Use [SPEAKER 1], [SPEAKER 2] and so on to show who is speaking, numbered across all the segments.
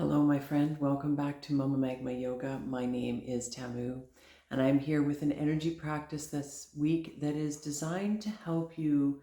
[SPEAKER 1] Hello, my friend. Welcome back to Mumma Magma Yoga. My name is Tamu, and I'm here with an energy practice this week that is designed to help you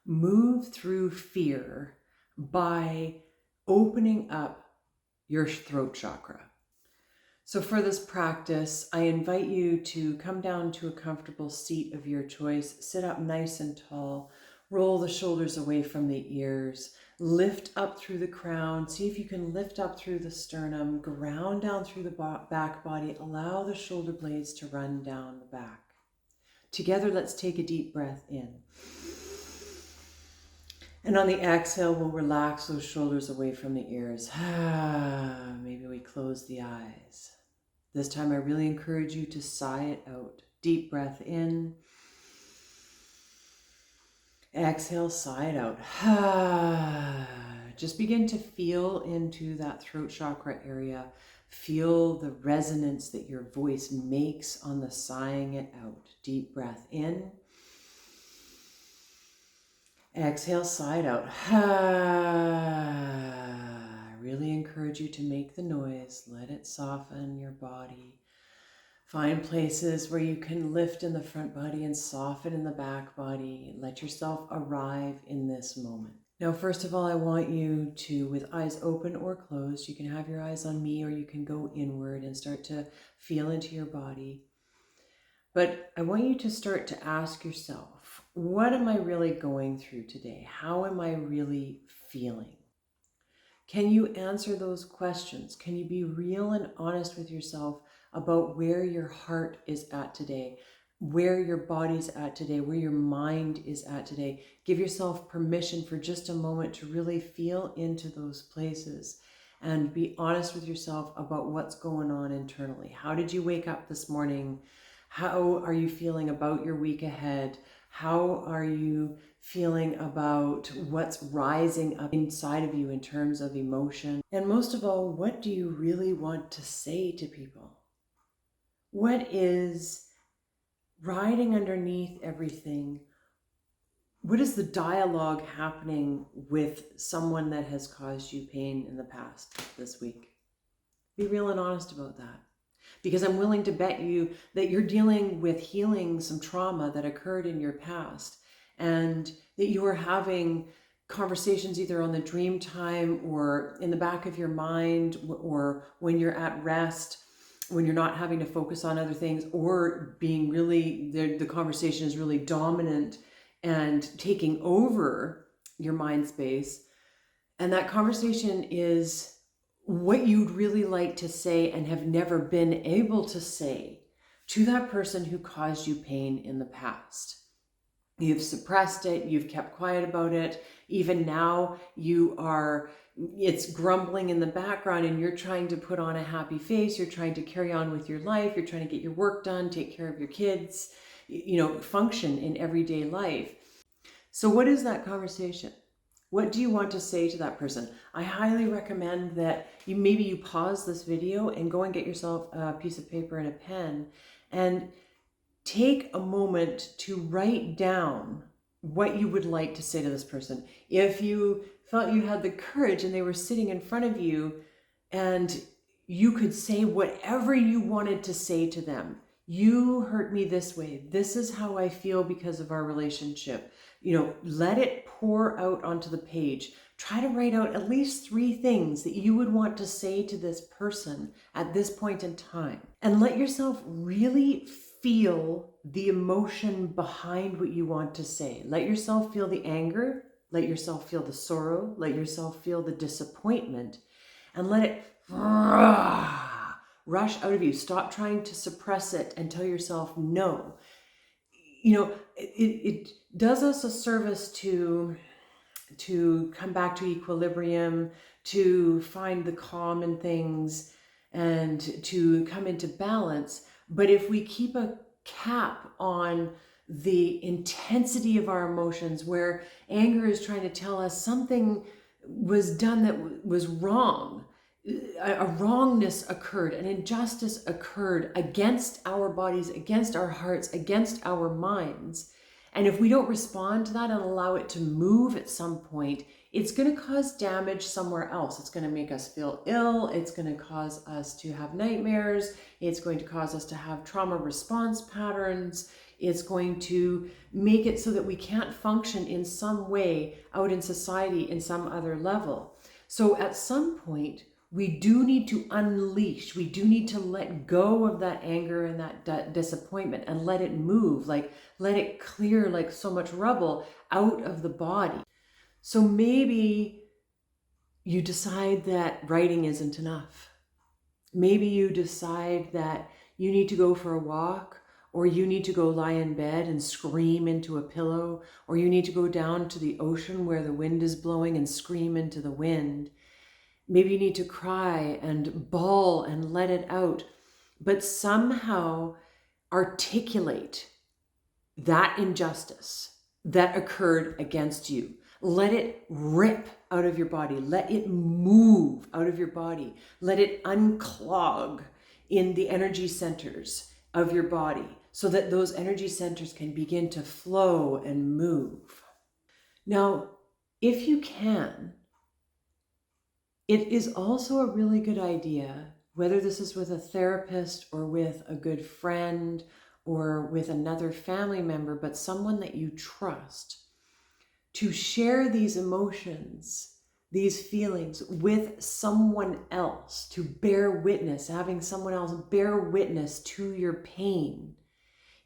[SPEAKER 1] move through fear by opening up your throat chakra. So for this practice, I invite you to come down to a comfortable seat of your choice, sit up nice and tall, roll the shoulders away from the ears, lift up through the crown, see if you can lift up through the sternum, ground down through the back body, allow the shoulder blades to run down the back. Together, let's take a deep breath in. And on the exhale, we'll relax those shoulders away from the ears. Maybe we close the eyes. This time, I really encourage you to sigh it out. Deep breath in. Exhale, sigh it out. Just begin to feel into that throat chakra area. Feel the resonance that your voice makes on the sighing it out. Deep breath in. Exhale, sigh it out. I really encourage you to make the noise. Let it soften your body. Find places where you can lift in the front body and soften in the back body. Let yourself arrive in this moment. Now, first of all, I want you to, with eyes open or closed, you can have your eyes on me or you can go inward and start to feel into your body. But I want you to start to ask yourself, what am I really going through today? How am I really feeling? Can you answer those questions? Can you be real and honest with yourself about where your heart is at today, where your body's at today, where your mind is at today? Give yourself permission for just a moment to really feel into those places and be honest with yourself about what's going on internally. How did you wake up this morning? How are you feeling about your week ahead? How are you feeling about what's rising up inside of you in terms of emotion? And most of all, what do you really want to say to people? What is riding underneath everything? What is the dialogue happening with someone that has caused you pain in the past this week? Be real and honest about that. Because I'm willing to bet you that you're dealing with healing some trauma that occurred in your past, and that you are having conversations either on the dream time or in the back of your mind, or when you're at rest, when you're not having to focus on other things, or being really, the conversation is really dominant and taking over your mind space. And that conversation is what you'd really like to say and have never been able to say to that person who caused you pain in the past. You've suppressed it, you've kept quiet about it. Even now it's grumbling in the background and you're trying to put on a happy face, you're trying to carry on with your life, you're trying to get your work done, take care of your kids, function in everyday life. So what is that conversation? What do you want to say to that person? I highly recommend that you pause this video and go and get yourself a piece of paper and a pen and take a moment to write down what you would like to say to this person. If you felt you had the courage and they were sitting in front of you and you could say whatever you wanted to say to them. You hurt me this way. This is how I feel because of our relationship. Let it pour out onto the page. Try to write out at least 3 things that you would want to say to this person at this point in time. And let yourself really feel the emotion behind what you want to say. Let yourself feel the anger. Let yourself feel the sorrow. Let yourself feel the disappointment. And let it rush out of you. Stop trying to suppress it and tell yourself no. It does us a service to come back to equilibrium, to find the calm in things, and to come into balance. But if we keep a cap on the intensity of our emotions, where anger is trying to tell us something was done that was wrong, a wrongness occurred, an injustice occurred against our bodies, against our hearts, against our minds. And if we don't respond to that and allow it to move at some point, it's going to cause damage somewhere else. It's going to make us feel ill. It's going to cause us to have nightmares. It's going to cause us to have trauma response patterns. It's going to make it so that we can't function in some way out in society in some other level. So at some point, we do need to unleash, we do need to let go of that anger and that disappointment and let it move, like let it clear like so much rubble out of the body. So maybe you decide that writing isn't enough. Maybe you decide that you need to go for a walk, or you need to go lie in bed and scream into a pillow, or you need to go down to the ocean where the wind is blowing and scream into the wind. Maybe you need to cry and bawl and let it out, but somehow articulate that injustice that occurred against you. Let it rip out of your body. Let it move out of your body. Let it unclog in the energy centers of your body so that those energy centers can begin to flow and move. Now, if you can, it is also a really good idea, whether this is with a therapist or with a good friend or with another family member, but someone that you trust, to share these emotions, these feelings with someone else, to bear witness, having someone else bear witness to your pain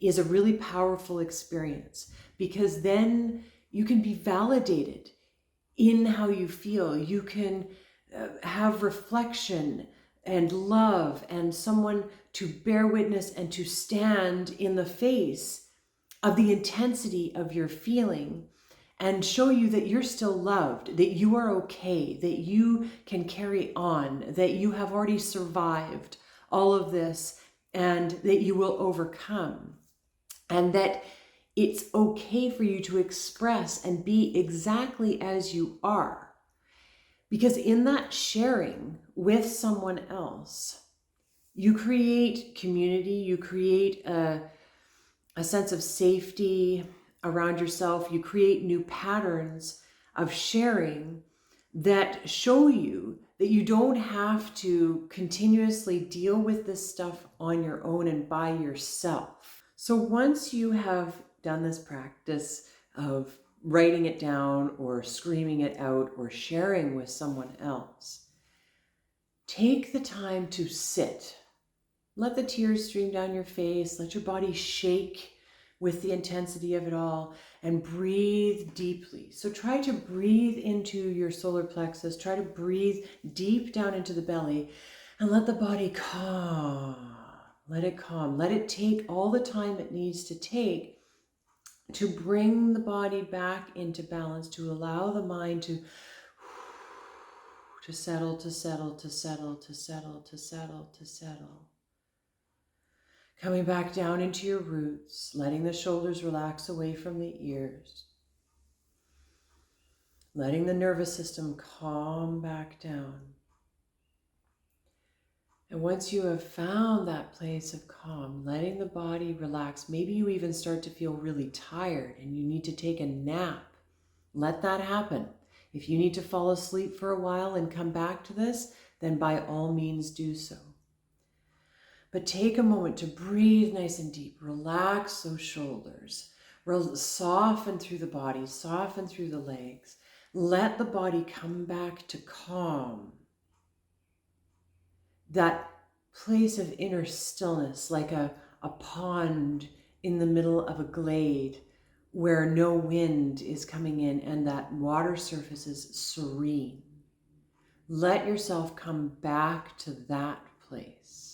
[SPEAKER 1] is a really powerful experience, because then you can be validated in how you feel. You can have reflection and love and someone to bear witness and to stand in the face of the intensity of your feeling and show you that you're still loved, that you are okay, that you can carry on, that you have already survived all of this and that you will overcome, and that it's okay for you to express and be exactly as you are. Because in that sharing with someone else, you create community, you create a sense of safety around yourself, you create new patterns of sharing that show you that you don't have to continuously deal with this stuff on your own and by yourself. So once you have done this practice of writing it down or screaming it out or sharing with someone else, take the time to sit. Let the tears stream down your face. Let your body shake with the intensity of it all, and breathe deeply. So try to breathe into your solar plexus. Try to breathe deep down into the belly and let the body calm. Let it calm. Let it take all the time it needs to take to bring the body back into balance, to allow the mind to settle, to settle, to settle, to settle, to settle, to settle. Coming back down into your roots, letting the shoulders relax away from the ears. Letting the nervous system calm back down. And once you have found that place of calm, letting the body relax, maybe you even start to feel really tired and you need to take a nap. Let that happen. If you need to fall asleep for a while and come back to this, then by all means do so. But take a moment to breathe nice and deep. Relax those shoulders. Soften through the body, soften through the legs. Let the body come back to calm. That place of inner stillness, like a pond in the middle of a glade where no wind is coming in and that water surface is serene. Let yourself come back to that place.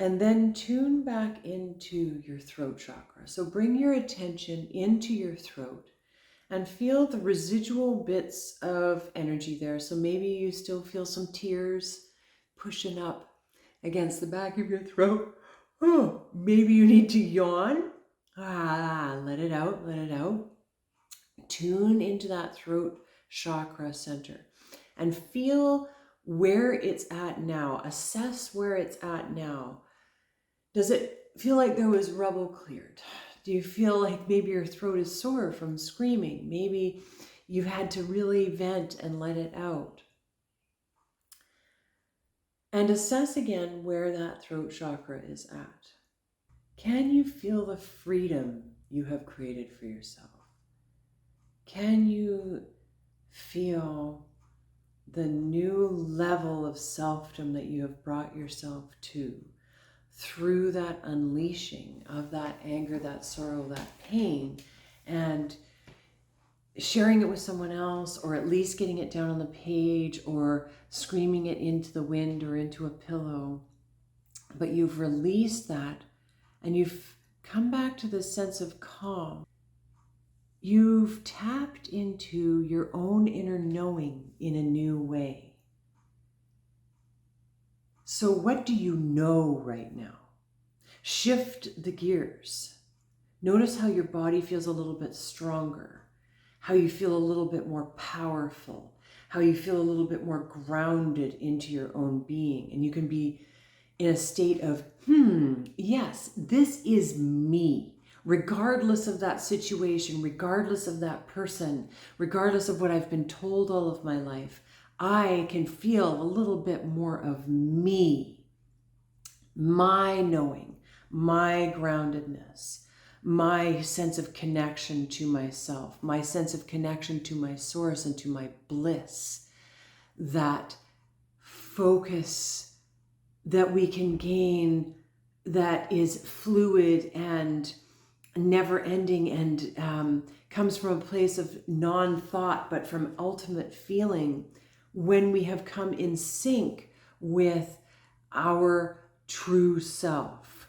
[SPEAKER 1] And then tune back into your throat chakra. So bring your attention into your throat and feel the residual bits of energy there. So maybe you still feel some tears pushing up against the back of your throat. Oh, maybe you need to yawn. Let it out, let it out. Tune into that throat chakra center and feel where it's at now. Assess where it's at now. Does it feel like there was rubble cleared? Do you feel like maybe your throat is sore from screaming? Maybe you've had to really vent and let it out. And assess again where that throat chakra is at. Can you feel the freedom you have created for yourself? Can you feel the new level of selfdom that you have brought yourself to through that unleashing of that anger, that sorrow, that pain, and sharing it with someone else, or at least getting it down on the page, or screaming it into the wind or into a pillow? But you've released that, and you've come back to this sense of calm. You've tapped into your own inner knowing in a new way. So what do you know right now? Shift the gears. Notice how your body feels a little bit stronger, how you feel a little bit more powerful, how you feel a little bit more grounded into your own being. And you can be in a state of, yes, this is me. Regardless of that situation, regardless of that person, regardless of what I've been told all of my life, I can feel a little bit more of me, my knowing, my groundedness, my sense of connection to myself, my sense of connection to my source and to my bliss, that focus that we can gain that is fluid and never ending, and comes from a place of non-thought, but from ultimate feeling, when we have come in sync with our true self,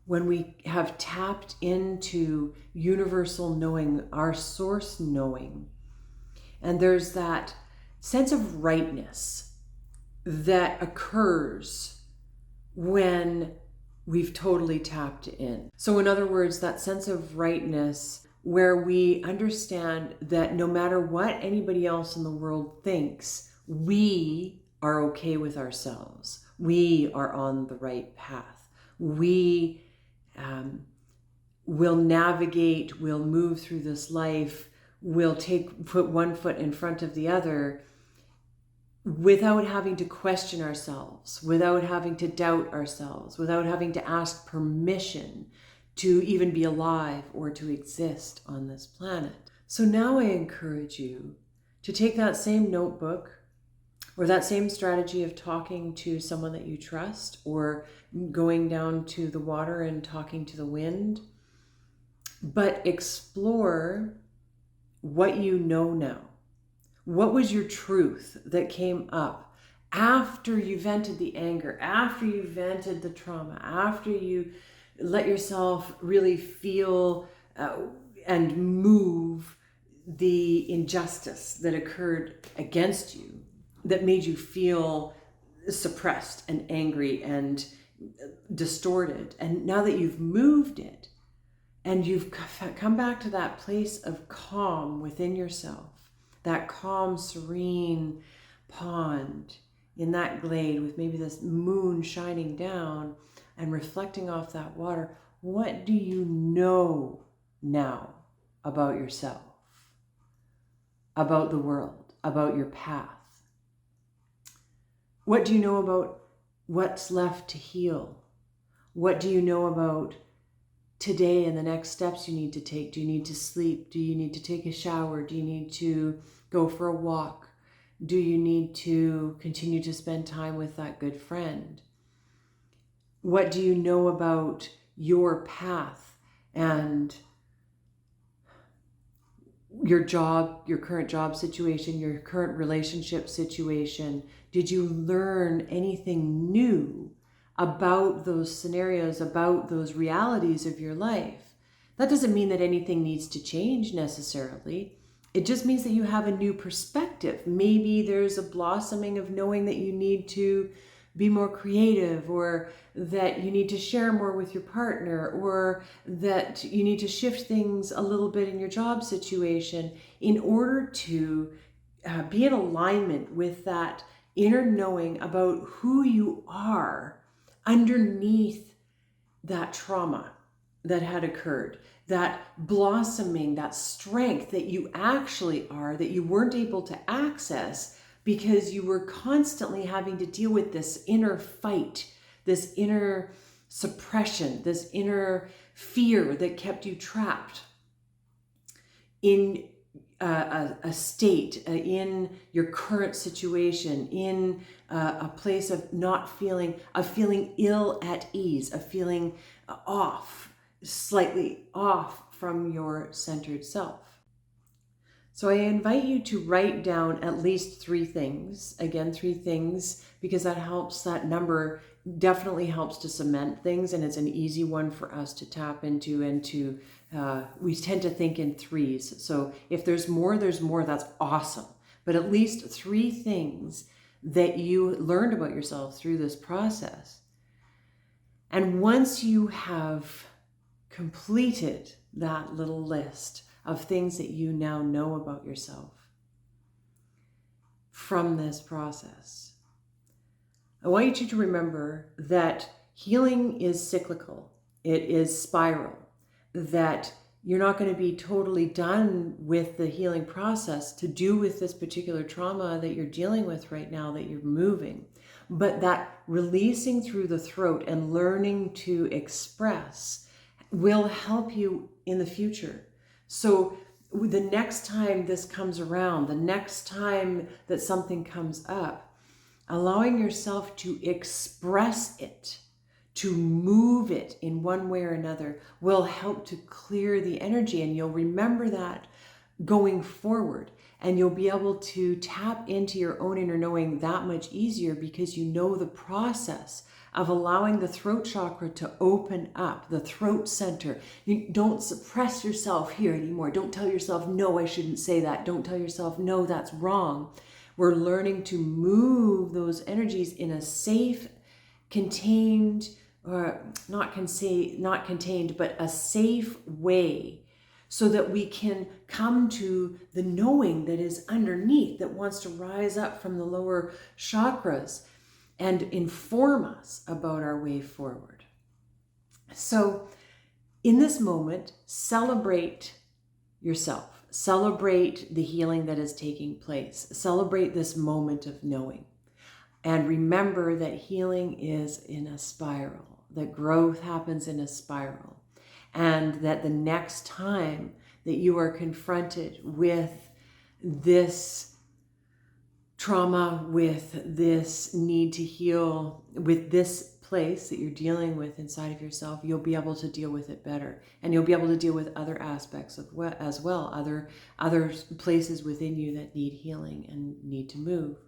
[SPEAKER 1] when we have tapped into universal knowing, our source knowing. And there's that sense of rightness that occurs when we've totally tapped in. So in other words, that sense of rightness where we understand that no matter what anybody else in the world thinks, we are okay with ourselves. We are on the right path. We will navigate, we'll move through this life, we'll put one foot in front of the other, without having to question ourselves, without having to doubt ourselves, without having to ask permission to even be alive or to exist on this planet. So now I encourage you to take that same notebook or that same strategy of talking to someone that you trust, or going down to the water and talking to the wind, but explore what you know now. What was your truth that came up after you vented the anger, after you vented the trauma, after you let yourself really feel and move the injustice that occurred against you, that made you feel suppressed and angry and distorted? And now that you've moved it and you've come back to that place of calm within yourself, that calm, serene pond in that glade with maybe this moon shining down and reflecting off that water, what do you know now about yourself, about the world, about your path? What do you know about what's left to heal? What do you know about today and the next steps you need to take? Do you need to sleep? Do you need to take a shower? Do you need to go for a walk? Do you need to continue to spend time with that good friend? What do you know about your path and your job, your current job situation, your current relationship situation? Did you learn anything new about those scenarios, about those realities of your life? That doesn't mean that anything needs to change necessarily. It just means that you have a new perspective. Maybe there's a blossoming of knowing that you need to be more creative, or that you need to share more with your partner, or that you need to shift things a little bit in your job situation in order to be in alignment with that inner knowing about who you are underneath that trauma, that had occurred, that blossoming, that strength that you actually are, that you weren't able to access because you were constantly having to deal with this inner fight, this inner suppression, this inner fear that kept you trapped in a state, in your current situation, in a place of feeling ill at ease, of feeling off, slightly off from your centered self. So I invite you to write down at least 3 things. Again, 3 things, because that helps, that number definitely helps to cement things, and it's an easy one for us to tap into and to, we tend to think in 3s. So if there's more, that's awesome. But at least 3 things that you learned about yourself through this process. And once you have completed that little list of things that you now know about yourself from this process, I want you to remember that healing is cyclical. It is spiral. That you're not going to be totally done with the healing process to do with this particular trauma that you're dealing with right now, that you're moving. But that releasing through the throat and learning to express will help you in the future. So the next time this comes around, the next time that something comes up, allowing yourself to express it, to move it in one way or another, will help to clear the energy. And you'll remember that going forward. And you'll be able to tap into your own inner knowing that much easier, because you know the process of allowing the throat chakra to open up, the throat center. You don't suppress yourself here anymore. Don't tell yourself, no, I shouldn't say that. Don't tell yourself, no, that's wrong. We're learning to move those energies in a safe, contained, or not contained, but a safe way, so that we can come to the knowing that is underneath, that wants to rise up from the lower chakras and inform us about our way forward. So in this moment, celebrate yourself. Celebrate the healing that is taking place. Celebrate this moment of knowing. And remember that healing is in a spiral, that growth happens in a spiral. And that the next time that you are confronted with this trauma, with this need to heal, with this place that you're dealing with inside of yourself, you'll be able to deal with it better. And you'll be able to deal with other aspects of as well, other places within you that need healing and need to move.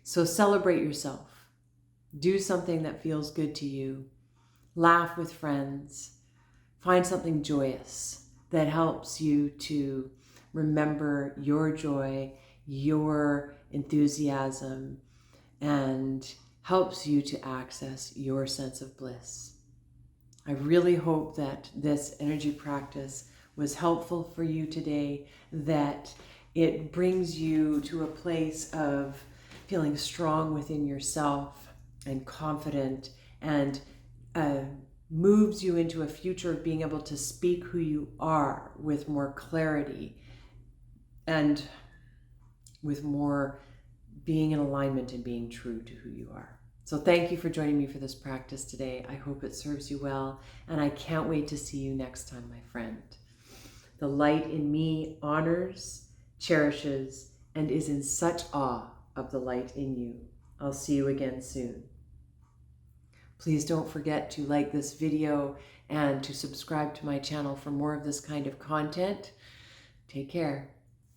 [SPEAKER 1] So celebrate yourself. Do something that feels good to you. Laugh with friends. Find something joyous that helps you to remember your joy, your enthusiasm, and helps you to access your sense of bliss. I really hope that this energy practice was helpful for you today, that it brings you to a place of feeling strong within yourself and confident, and moves you into a future of being able to speak who you are with more clarity and with more being in alignment and being true to who you are. So thank you for joining me for this practice today. I hope it serves you well, and I can't wait to see you next time, my friend. The light in me honors, cherishes, and is in such awe of the light in you. I'll see you again soon. Please don't forget to like this video and to subscribe to my channel for more of this kind of content. Take care.